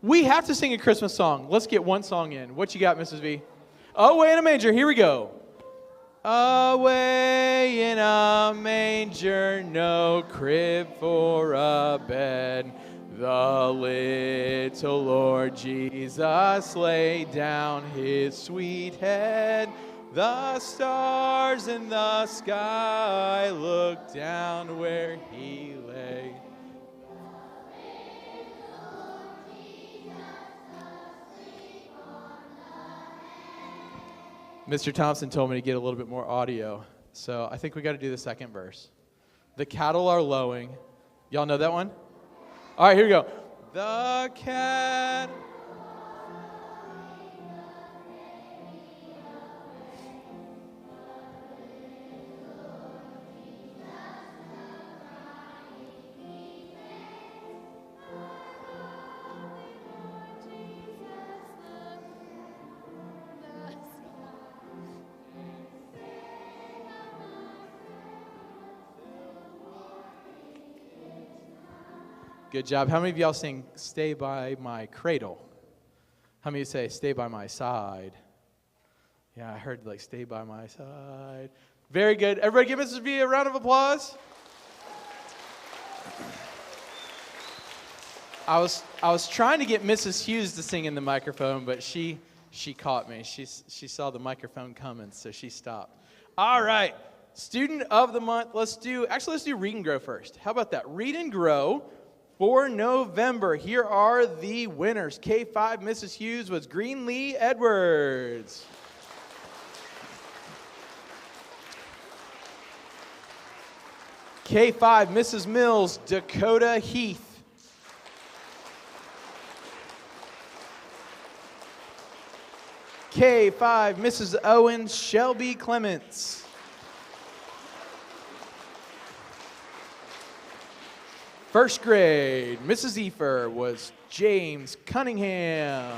We have to sing a Christmas song. Let's get one song in. What you got, Mrs. V? Away in a manger. Here we go. Away in a manger, no crib for a bed. The little Lord Jesus laid down his sweet head. The stars in the sky looked down where he lay. Mr. Thompson told me to get a little bit more audio, so I think we got to do the second verse. The cattle are lowing. Y'all know that one? All right, here we go. The cattle. Good job. How many of y'all sing Stay by My Cradle? How many say Stay by My Side? Yeah, I heard like Stay by My Side. Very good. Everybody give Mrs. V a round of applause. I was trying to get Mrs. Hughes to sing in the microphone, but she caught me. She saw the microphone coming, so she stopped. All right. Student of the month. Let's do Read and Grow first. How about that? Read and Grow. For November, here are the winners. K5, Mrs. Hughes, was Greenlee Edwards. K5, Mrs. Mills, Dakota Heath. K5, Mrs. Owens, Shelby Clements. First grade, Mrs. Efer was James Cunningham.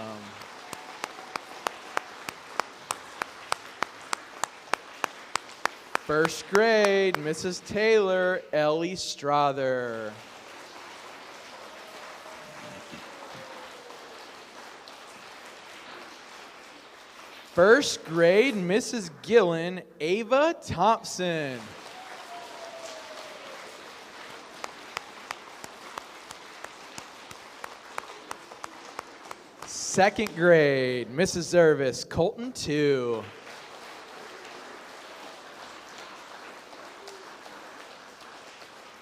First grade, Mrs. Taylor, Ellie Strother. First grade, Mrs. Gillen, Ava Thompson. Second grade, Mrs. Zervis, Colton 2.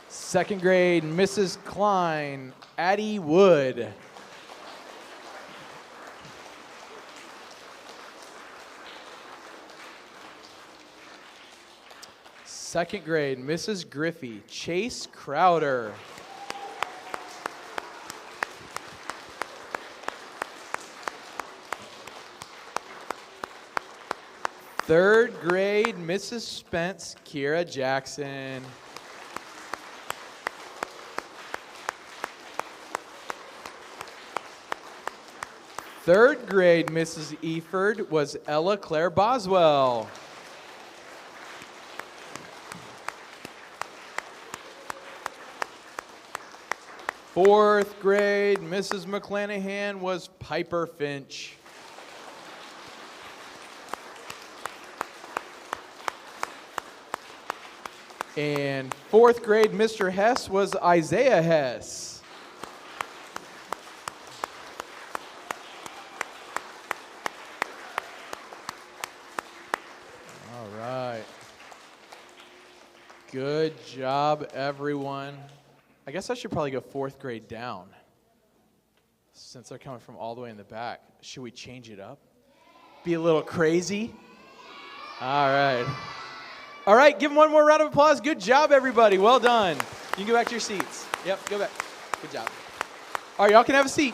Second grade, Mrs. Klein, Addie Wood. Second grade, Mrs. Griffey, Chase Crowder. Third grade, Mrs. Spence, Kira Jackson. Third grade, Mrs. Eford, was Ella Claire Boswell. Fourth grade, Mrs. McClanahan, was Piper Finch. And fourth grade, Mr. Hess, was Isaiah Hess. All right. Good job, everyone. I guess I should probably go fourth grade down, since they're coming from all the way in the back. Should we change it up? Be a little crazy? All right. All right, give them one more round of applause. Good job, everybody. Well done. You can go back to your seats. Yep, go back. Good job. All right, y'all can have a seat.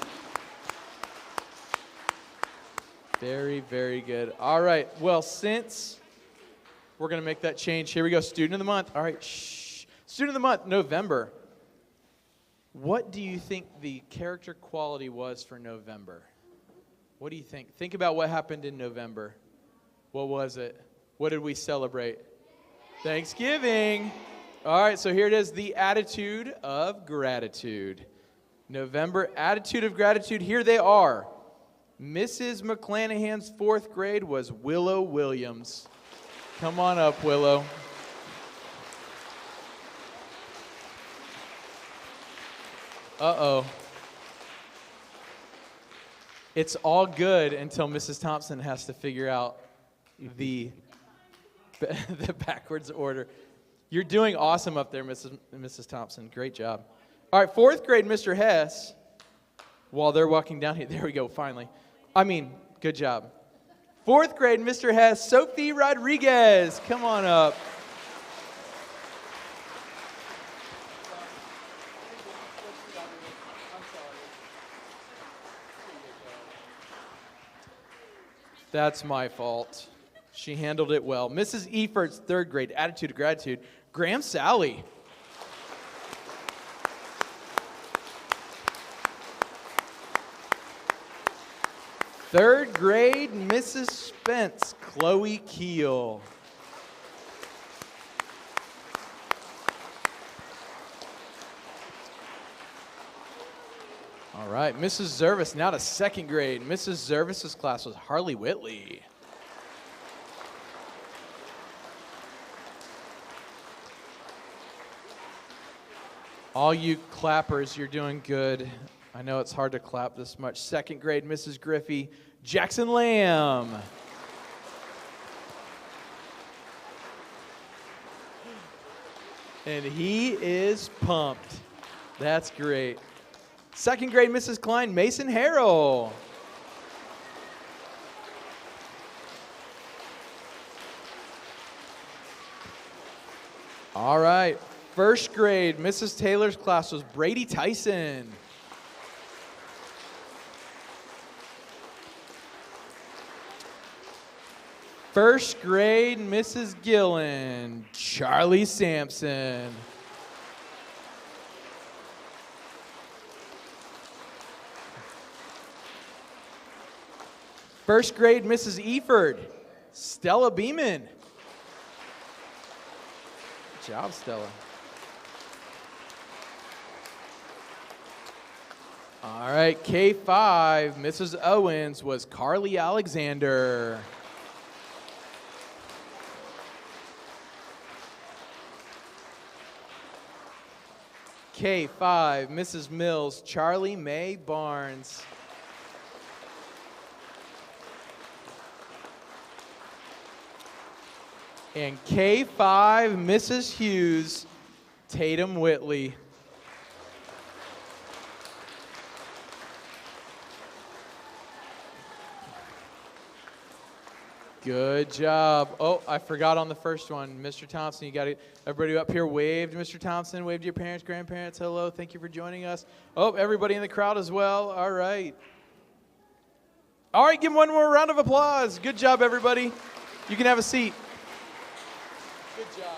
Very, very good. All right, well, since we're going to make that change, here we go. Student of the month. All right, shh. Student of the month, November. What do you think the character quality was for November? What do you think? Think about what happened in November. What was it? What did we celebrate? Thanksgiving. All right, so here it is, the attitude of gratitude. November attitude of gratitude. Here they are. Mrs. McClanahan's 4th grade was Willow Williams. Come on up, Willow. Uh-oh. It's all good until Mrs. Thompson has to figure out the backwards order. You're doing awesome up there, Mrs. Thompson. Great job. All right, 4th grade, Mr. Hess. While they're walking down here, there we go, finally. Good job. 4th grade, Mr. Hess, Sophie Rodriguez. Come on up. That's my fault. She handled it well. Mrs. Effort's 3rd grade, attitude of gratitude, Graham Sally. Third grade, Mrs. Spence, Chloe Keel. All right, Mrs. Zervis, now to 2nd grade. Mrs. Zervis's class was Harley Whitley. All you clappers, you're doing good. I know it's hard to clap this much. 2nd grade, Mrs. Griffey, Jackson Lamb. And he is pumped. That's great. 2nd grade, Mrs. Klein, Mason Harrell. All right. 1st grade, Mrs. Taylor's class was Brady Tyson. First grade, Mrs. Gillen, Charlie Sampson. First grade, Mrs. Eford, Stella Beeman. Good job, Stella. All right, K5, Mrs. Owens was Carly Alexander. K5, Mrs. Mills, Charlie Mae Barnes. And K5, Mrs. Hughes, Tatum Whitley. Good job. Oh, I forgot on the first one. Mr. Thompson, you got it. Everybody up here waved. Mr. Thompson, waved to your parents, grandparents. Hello, thank you for joining us. Oh, everybody in the crowd as well. All right. All right, give them one more round of applause. Good job, everybody. You can have a seat. Good job.